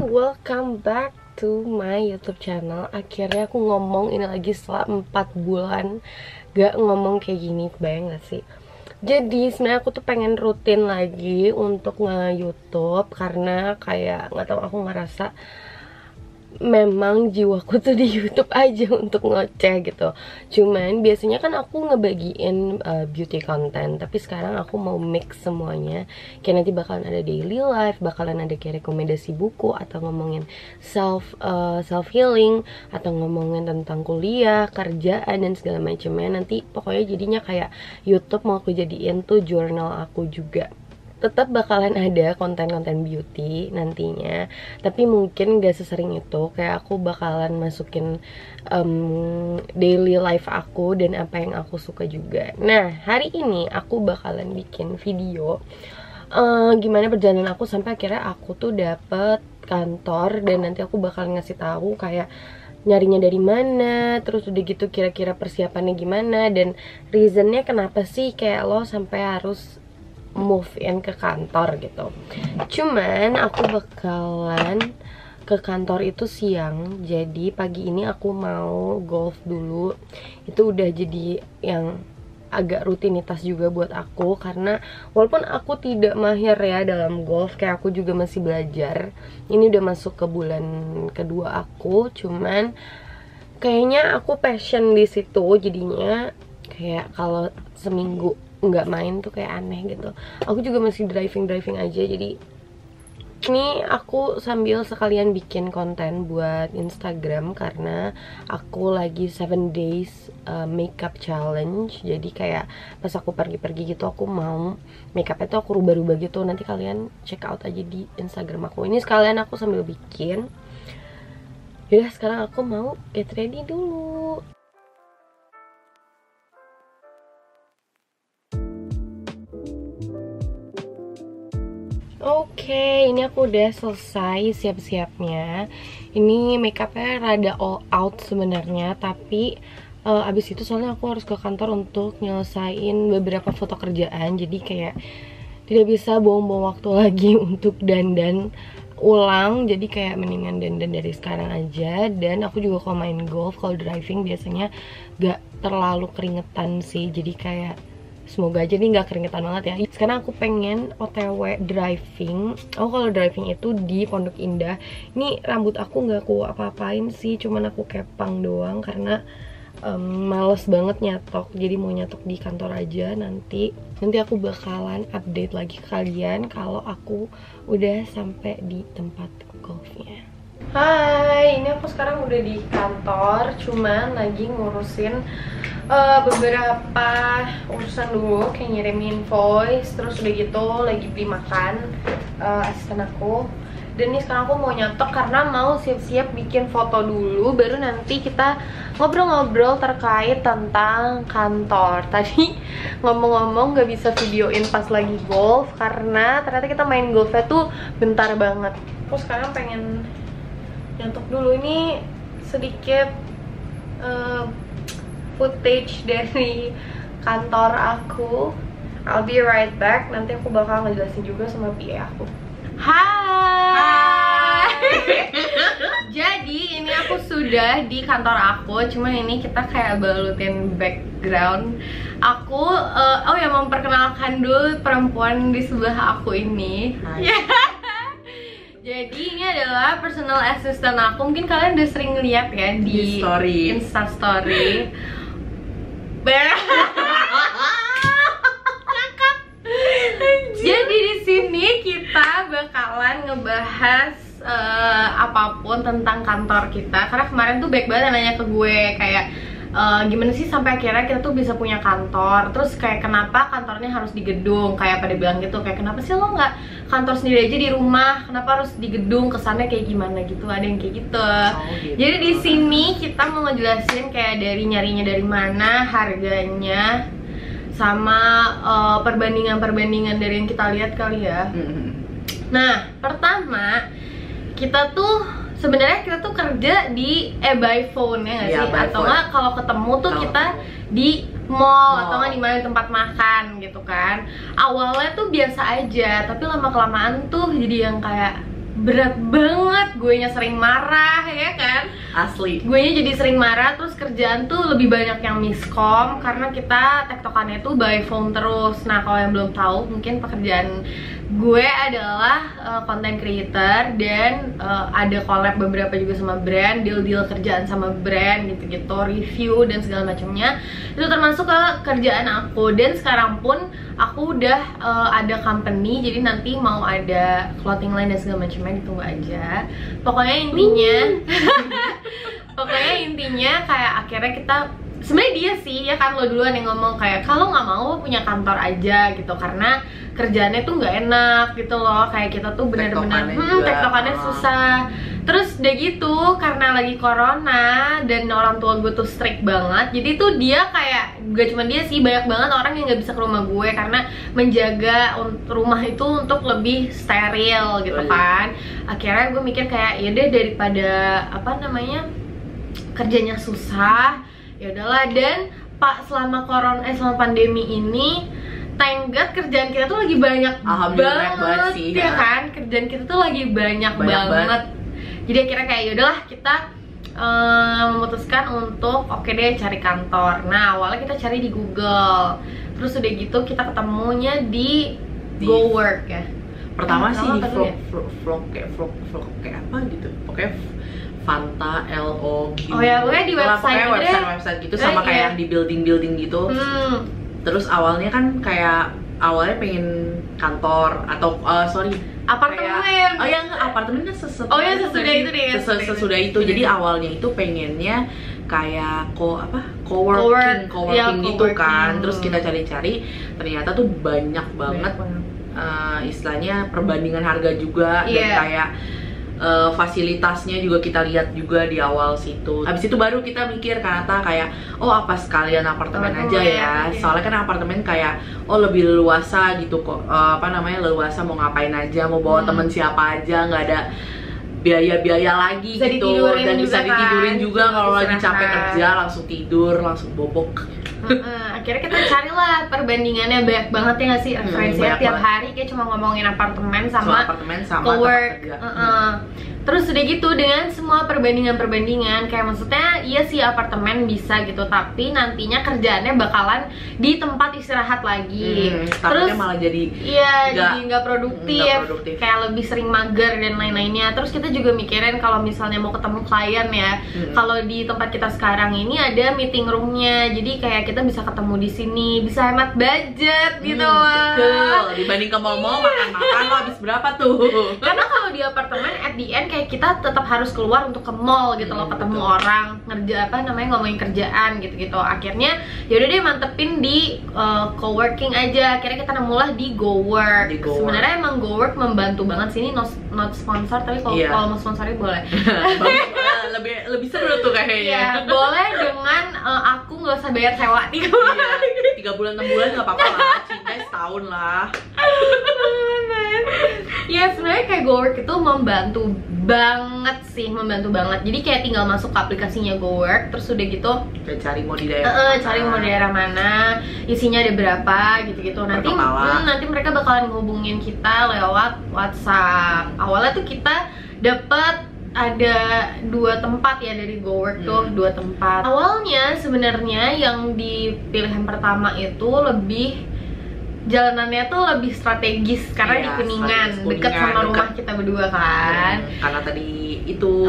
welcome back to my YouTube channel. Akhirnya aku ngomong ini lagi setelah 4 bulan gak ngomong kayak gini, bayang gak sih? Jadi sebenarnya aku tuh pengen rutin lagi untuk nge-YouTube karena kayak nggak tahu, aku ngerasa memang jiwaku tuh di YouTube aja untuk ngoceh gitu. Cuman biasanya kan aku ngebagiin beauty content, tapi sekarang aku mau mix semuanya. Kayak nanti bakalan ada daily life, bakalan ada kayak rekomendasi buku, atau ngomongin self healing, atau ngomongin tentang kuliah, kerjaan dan segala macamnya. Nanti pokoknya jadinya kayak YouTube mau aku jadiin tuh journal aku juga. Tetap bakalan ada konten-konten beauty nantinya, tapi mungkin gak sesering itu. Kayak aku bakalan masukin daily life aku dan apa yang aku suka juga. Nah, hari ini aku bakalan bikin video gimana perjalanan aku sampai akhirnya aku tuh dapet kantor, dan nanti aku bakalan ngasih tahu kayak nyarinya dari mana, terus udah gitu kira-kira persiapannya gimana, dan reasonnya kenapa sih kayak lo sampai harus move in ke kantor gitu. Cuman aku bakalan ke kantor itu siang, jadi pagi ini aku mau golf dulu. Itu udah jadi yang agak rutinitas juga buat aku, karena walaupun aku tidak mahir ya dalam golf, kayak aku juga masih belajar. Ini udah masuk ke bulan kedua aku, cuman kayaknya aku passion di situ, jadinya kayak kalau seminggu nggak main tuh kayak aneh gitu. Aku juga masih driving aja, jadi ini aku sambil sekalian bikin konten buat Instagram karena aku lagi 7 days makeup challenge. Jadi kayak pas aku pergi-pergi gitu, aku mau makeupnya tuh aku rubah-rubah gitu. Nanti kalian check out aja di Instagram aku. Ini sekalian aku sambil bikin. Yaudah, sekarang aku mau get ready dulu. Oke, ini aku udah selesai siap-siapnya. Ini makeupnya rada all out sebenarnya, tapi abis itu soalnya aku harus ke kantor untuk nyelesain beberapa foto kerjaan. Jadi kayak tidak bisa buang-buang waktu lagi untuk dandan ulang. Jadi kayak mendingan dandan dari sekarang aja. Dan aku juga kalau main golf, kalau driving biasanya gak terlalu keringetan sih. Jadi kayak semoga aja nih nggak keringetan banget ya. Sekarang aku pengen OTW driving. Aku kalau driving itu di Pondok Indah. Ini rambut aku nggak aku apa-apain sih, cuman aku kepang doang karena males banget nyatok. Jadi mau nyatok di kantor aja nanti. Nanti aku bakalan update lagi ke kalian kalau aku udah sampai di tempat golfnya. Hai, ini aku sekarang udah di kantor, cuman lagi ngurusin beberapa urusan dulu, kayak ngirimin invoice, terus udah gitu lagi beli makan asisten aku. Dan ini sekarang aku mau nyatok karena mau siap-siap bikin foto dulu, baru nanti kita ngobrol-ngobrol terkait tentang kantor. Tadi ngomong-ngomong gak bisa videoin pas lagi golf karena ternyata kita main golfnya tuh bentar banget. Aku sekarang pengen nyatok dulu. Ini sedikit footage dari kantor aku. I'll be right back. Nanti aku bakal ngejelasin juga sama PA aku. Hai. Jadi ini aku sudah di kantor aku. Cuman ini kita kayak balutin background. Aku oh ya, memperkenalkan dulu perempuan di sebelah aku ini. Hai. Jadi ini adalah personal assistant aku. Mungkin kalian udah sering lihat ya di story, Insta story. Jadi di sini kita bakalan ngebahas apapun tentang kantor kita. Karena kemarin tuh baik banget nanya ke gue kayak gimana sih sampai akhirnya kita tuh bisa punya kantor. Terus kayak kenapa kantornya harus di gedung, kayak pada bilang gitu, kayak kenapa sih lo nggak kantor sendiri aja di rumah, kenapa harus di gedung, kesannya kayak gimana gitu, ada yang kayak gitu. Gitu. Jadi di sini kita mau ngejelasin kayak dari nyarinya dari mana, harganya, sama perbandingan dari yang kita lihat kali ya. Nah, pertama kita tuh sebenarnya kita tuh kerja di by phone ya nggak sih? Atau nggak kalau ketemu tuh kita di mall atau nggak di mana tempat makan gitu kan. Awalnya tuh biasa aja, tapi lama kelamaan tuh jadi yang kayak berat banget, guenya sering marah ya kan, Asli. guenya jadi sering marah. Terus kerjaan tuh lebih banyak yang miskom karena kita tektokannya tuh by phone terus. Nah kalau yang belum tahu, mungkin pekerjaan gue adalah content creator dan ada collab beberapa juga sama brand, deal-deal kerjaan sama brand gitu-gitu, review dan segala macamnya. Itu termasuk ke kerjaan aku. Dan sekarang pun aku udah ada company, jadi nanti mau ada clothing line dan segala macamnya, ditunggu aja. Pokoknya intinya pokoknya intinya kayak akhirnya kita, sebenarnya dia sih ya kan, lo duluan yang ngomong kayak kalau nggak mau lo punya kantor aja gitu, karena kerjaannya tuh nggak enak gitu loh, kayak kita tuh bener-bener tektokannya susah. Terus udah gitu karena lagi corona dan orang tua gue tuh strict banget, jadi tuh dia kayak, gak cuma dia sih, banyak banget orang yang nggak bisa ke rumah gue karena menjaga rumah itu untuk lebih steril gitu kan. Akhirnya gue mikir kayak ya deh, daripada apa namanya kerjanya susah, ya udahlah. Dan pak selama selama pandemi ini, thank God kerjaan kita tuh lagi banyak banget sih, ya kan, kerjaan kita tuh lagi banyak banget. Jadi akhirnya kayak yaudahlah kita memutuskan untuk oke deh cari kantor. Nah awalnya kita cari di Google, terus udah gitu kita ketemunya di GoWork ya. Pertama sih di vlog kayak apa gitu, pokoknya Fanta LOQ. Oh ya, pokoknya di website gitu, sama kayak yang di building gitu. Terus awalnya kan kayak awalnya pengen kantor atau apartemen. Kayak, oh yang apartemen kan sesudah itu deh. Sesudah itu. Jadi awalnya itu pengennya kayak coworking gitu kan. Terus kita cari-cari, ternyata tuh banyak banget istilahnya perbandingan harga juga, dan kayak fasilitasnya juga kita lihat juga di awal situ. Habis itu baru kita mikir kata kayak apa sekalian apartemen aja ya. Soalnya kan apartemen kayak lebih leluasa gitu kok, leluasa mau ngapain aja, mau bawa temen siapa aja, nggak ada biaya-biaya lagi bisa gitu, dan bisa juga ditidurin juga kalau lagi capek kerja, langsung tidur, langsung bobok. Akhirnya kita carilah perbandingannya, banyak banget ya nggak sih referensinya, tiap hari kayak cuma ngomongin apartemen sama cowork. Terus udah gitu dengan semua perbandingan kayak maksudnya iya sih apartemen bisa gitu, tapi nantinya kerjaannya bakalan di tempat istirahat lagi. Terus malah jadi jadi nggak produktif, kayak lebih sering mager dan lain-lainnya. Terus kita juga mikirin kalau misalnya mau ketemu klien ya, kalau di tempat kita sekarang ini ada meeting roomnya, jadi kayak kita bisa ketemu di sini, bisa hemat budget gitu. Betul, dibanding ke mall-mall makan-makan lo habis berapa tuh? Karena kalau di apartemen at the end kayak kita tetap harus keluar untuk ke mall gitu loh, ketemu orang, ngomongin kerjaan gitu-gitu. Akhirnya yaudah deh mantepin di coworking aja. Akhirnya kita nemulah di GoWork. Sebenarnya emang GoWork membantu banget sini, not sponsor, tapi kalau mau sponsorin boleh. lebih seru tuh kayaknya. Iya, boleh dengan aku nggak usah bayar sewa 3 bulan. 3 bulan 6 bulan nggak apa-apa lah, cinta setahun lah. Ya sebenarnya kayak GoWork itu membantu banget sih, jadi kayak tinggal masuk ke aplikasinya GoWork, terus udah gitu kayak cari mau di daerah mana, isinya ada berapa gitu-gitu. Nanti mereka bakalan ngehubungin kita lewat WhatsApp. Awalnya tuh kita dapet ada 2 tempat ya dari GoWork tuh, 2 tempat. Awalnya sebenarnya yang di pilihan pertama itu lebih jalanannya tuh lebih strategis karena di Kuningan, deket sama rumah kita berdua kan. Karena tadi itu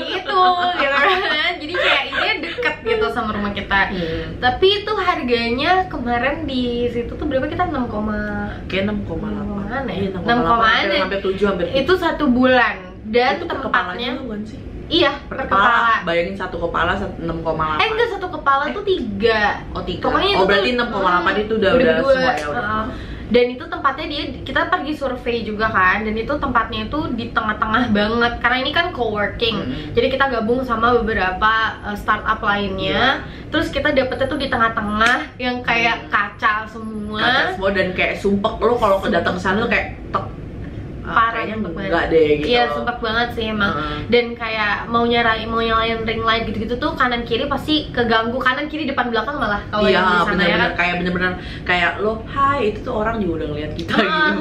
gitu kan. Jadi kayak ini deket gitu sama rumah kita. Tapi itu harganya kemarin di situ tuh berapa, kita 6,8 hampir 7. Itu 1 bulan. Dan itu tempatnya iya, per kepala. Bayangin 1 kepala 6,8. Enggak, 1 kepala tuh 3. Oh 3. Pokoknya berarti 6,8 itu udah semua ya. Dan itu tempatnya kita pergi survei juga kan, dan itu tempatnya itu di tengah-tengah banget karena ini kan coworking. Jadi kita gabung sama beberapa startup lainnya. Terus kita dapetnya tuh di tengah-tengah yang kayak kaca semua. Dan kayak sumpek lo kalau datang ke sana tuh kayak parah kayaknya enggak deh gitu. Iya, sumpah banget sih emang. Dan kayak mau nyalain ring light gitu-gitu tuh kanan kiri pasti keganggu, kanan kiri depan belakang malah kalau yang di sana ya kan. Kayak bener-bener kayak lo hai itu tuh orang juga udah ngeliat kita gitu.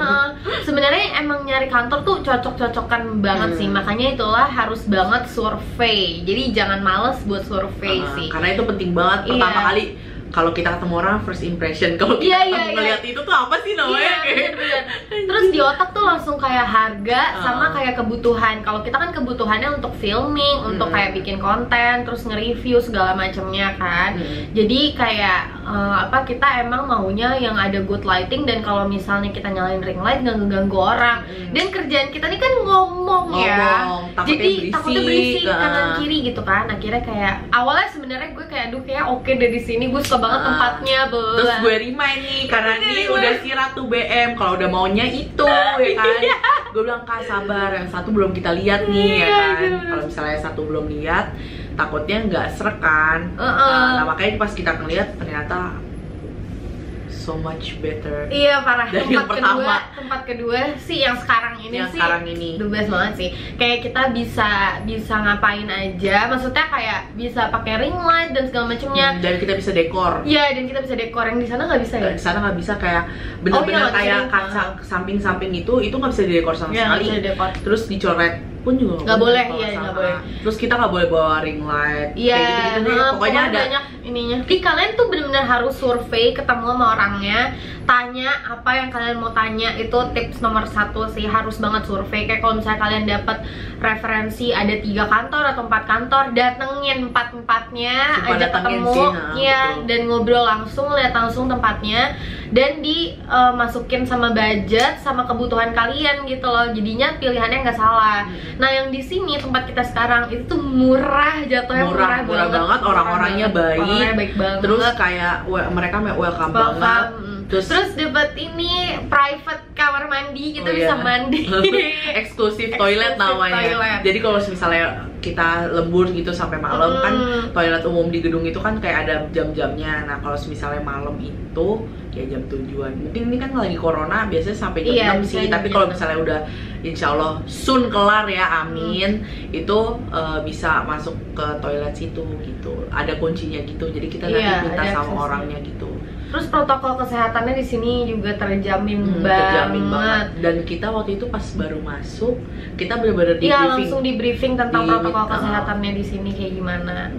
Sebenarnya emang nyari kantor tuh cocok-cocokan banget sih, makanya itulah harus banget survei. Jadi jangan males buat survei sih. Karena itu penting banget pertama kali. Kalau kita ketemu orang first impression, kalau kita ngeliat itu tuh apa sih namanya? Bener. Terus di otak tuh langsung kayak harga sama kayak kebutuhan. Kalau kita kan kebutuhannya untuk filming, untuk kayak bikin konten, terus nge-review segala macamnya kan. Jadi kayak kita emang maunya yang ada good lighting, dan kalau misalnya kita nyalain ring light nggak ngeganggu orang. Dan kerjaan kita ini kan ngomong ya. Jadi takutnya berisik kanan kiri gitu kan. Akhirnya kayak awalnya sebenarnya gue kayak aduh kayak oke dari sini gue suka banget tempatnya. Terus gue remind nih karena ini udah si Ratu BM kalau udah maunya itu ya kan. Gue bilang Kak sabar, yang satu belum kita lihat nih ya kan. Kalau misalnya satu belum lihat takutnya nggak srek kan. Nah makanya pas kita ngeliat ternyata so much better. Iya parah. Dari yang pertama. Tempat kedua sih yang sekarang ini yang sih. Sekarang ini. The best banget sih. Kayak kita bisa ngapain aja. Maksudnya kayak bisa pakai ring light dan segala macamnya. Dan kita bisa dekor. Iya, dan kita bisa dekor. Yang di sana nggak bisa ya? Di sana nggak bisa, kayak bener-bener kayak kaca samping-samping itu nggak bisa didekor sama sekali. Terus dicoret pun juga nggak boleh. Iya nggak boleh. Terus kita nggak boleh bawa ring light. Iya. Gitu deh. Pokoknya ada banyak ininya. Jadi kalian tuh bener-bener harus survei, ketemu sama orangnya, tanya apa yang kalian mau tanya. Itu tips nomor 1 sih, harus banget survei. Kayak kalau misalnya kalian dapat referensi ada 3 kantor atau 4 kantor, datengin 4-4-nya, ajak ketemu ya, dan ngobrol langsung, lihat langsung tempatnya, dan dimasukin sama budget sama kebutuhan kalian gitu loh. Jadinya pilihannya nggak salah. Nah yang di sini tempat kita sekarang itu tuh murah, jatuhnya murah banget, orang-orangnya baik banget. Terus kayak mereka welcome banget. Terus dapat ini private kamar mandi, kita bisa mandi. Eksklusif toilet namanya. Jadi kalau misalnya kita lembur gitu sampai malam kan toilet umum di gedung itu kan kayak ada jam-jamnya. Nah kalau misalnya malam itu ya jam 7-an. Mungkin ini kan lagi corona biasanya sampai jam 6 sih. Tapi kalau misalnya udah insya Allah soon kelar ya, amin, itu bisa masuk ke toilet situ gitu. Ada kuncinya gitu. Jadi kita nanti minta sama orangnya gitu. Terus protokol kesehatannya di sini juga terjamin banget. Dan kita waktu itu pas baru masuk, kita benar-benar di briefing. Iya, langsung di briefing tentang protokol kesehatannya di sini kayak gimana.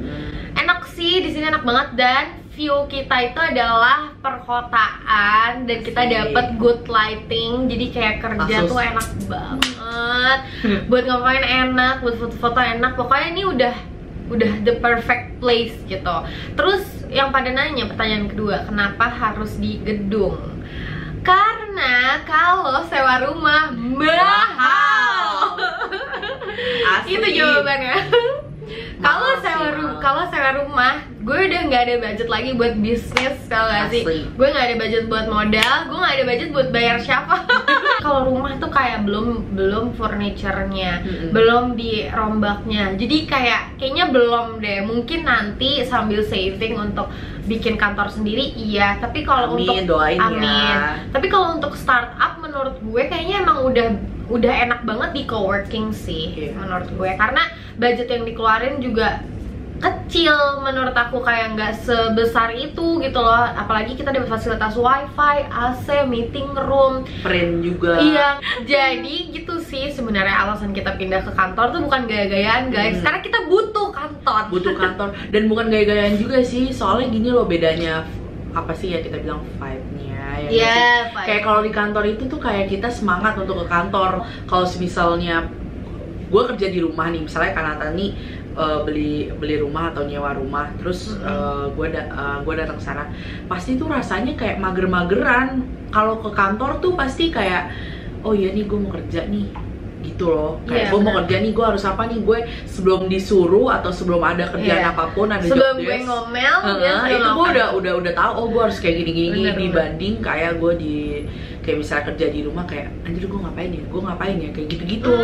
Enak sih, di sini enak banget, dan view kita itu adalah perkotaan dan kita dapat good lighting. Jadi kayak kerja tuh enak banget. Buat ngapain enak, buat foto-foto enak. Pokoknya ini udah the perfect place gitu. Terus yang pada nanya pertanyaan kedua, kenapa harus di gedung? Karena kalau sewa rumah mahal. Itu jawabannya. Kalau sewa rumah, gue udah nggak ada budget lagi buat bisnis, tau gak sih? Gue nggak ada budget buat modal, gue nggak ada budget buat bayar siapa. Kalau rumah tuh kayak belum furniture-nya, belum dirombaknya, jadi kayaknya belum deh. Mungkin nanti sambil saving untuk bikin kantor sendiri, iya. Tapi kalau Tapi kalau untuk startup, menurut gue kayaknya emang udah enak banget di coworking sih, menurut gue, karena budget yang dikeluarin juga kecil menurut aku, kayak nggak sebesar itu gitu loh. Apalagi kita dapat fasilitas wifi, AC, meeting room, print juga. Iya, jadi gitu sih sebenarnya alasan kita pindah ke kantor tuh bukan gaya-gayaan guys, karena kita butuh kantor. Dan bukan gaya-gayaan juga sih, soalnya gini loh bedanya, apa sih ya kita bilang vibe-nya ya. Kayak kalau di kantor itu tuh kayak kita semangat untuk ke kantor. Kalau misalnya gue kerja di rumah nih, misalnya Kanata nih beli rumah atau nyewa rumah, terus gue datang ke sana, pasti tuh rasanya kayak mager-mageran. Kalau ke kantor tuh pasti kayak oh iya nih gue mau kerja nih gitu loh, kayak gue mau kerja nih, gue harus apa nih, gue sebelum disuruh atau sebelum ada kerjaan apapun, ada sebelum job desk, gue ngomel itu gue udah tahu, oh gue harus kayak gini dibanding kayak gue kayak misalnya kerja di rumah kayak anjir gue ngapain ya kayak gitu-gitu.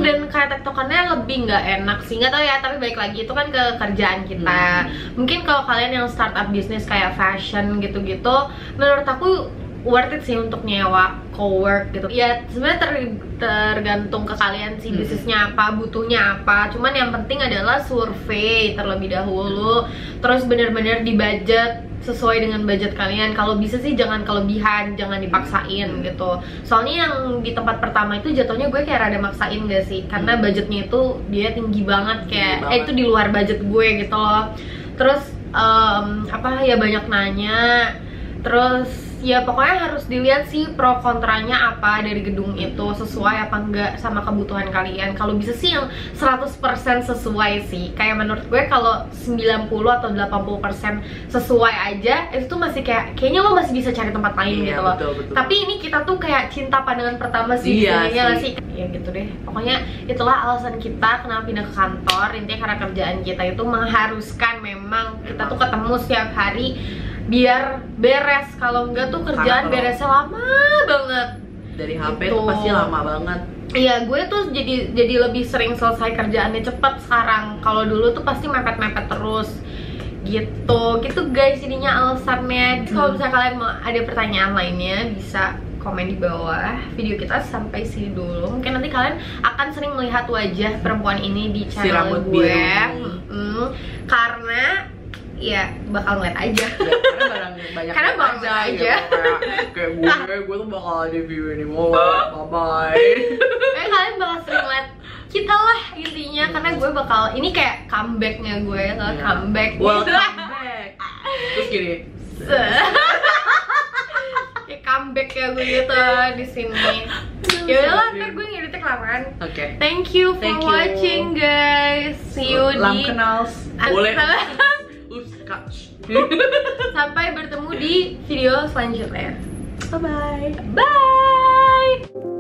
Dan kayak tektokannya lebih nggak enak sih, nggak tahu ya, tapi balik lagi itu kan ke kerjaan kita. Mungkin kalau kalian yang startup bisnis kayak fashion gitu-gitu, menurut aku worth it sih untuk nyewa cowork gitu. Ya sebenarnya tergantung ke kalian sih, bisnisnya apa, butuhnya apa. Cuman yang penting adalah survei terlebih dahulu, terus bener-bener di budget sesuai dengan budget kalian. Kalau bisa sih jangan kelebihan, jangan dipaksain gitu. Soalnya yang di tempat pertama itu jatuhnya gue kayak rada maksain gak sih, karena budgetnya itu dia tinggi banget, kayak itu di luar budget gue gitu loh. Terus apa ya, banyak nanya. Terus ya pokoknya harus dilihat sih pro kontranya apa dari gedung itu, sesuai apa enggak sama kebutuhan kalian. Kalau bisa sih yang 100% sesuai sih. Kayak menurut gue kalau 90 atau 80% sesuai aja, itu tuh masih kayaknya lo masih bisa cari tempat lain gitu loh. Betul. Tapi ini kita tuh kayak cinta pandangan pertama sih, kayaknya sih. Ya gitu deh. Pokoknya itulah alasan kita kenapa pindah ke kantor. Intinya karena kerjaan kita itu mengharuskan memang kita tuh ketemu setiap hari biar beres. Kalau enggak tuh kerjaan beresnya lama banget. Dari HP gitu. Tuh pasti lama banget. Iya, gue tuh jadi lebih sering selesai kerjaannya cepet sekarang. Kalau dulu tuh pasti mepet-mepet terus gitu guys, jadinya alasannya. Kalau misalnya kalian mau ada pertanyaan lainnya, bisa komen di bawah video kita. Sampai sini dulu. Mungkin nanti kalian akan sering melihat wajah perempuan ini di channel gue, karena ya bakal ngeliat aja. Karena banyak aja. Kayak gue tuh bakal ada view ini mau bye. Kalian bakal sering ngeliat kita lah intinya, karena gue bakal ini kayak comebacknya gue, comeback. Welcome back. Terus gini. Kayak comeback ya gue gitu di sini. Ya udahlah, ntar gue ngeditnya kelamaan. Oke. Thank you for watching guys. See you di boleh. Sampai bertemu di video selanjutnya. Bye bye. Bye.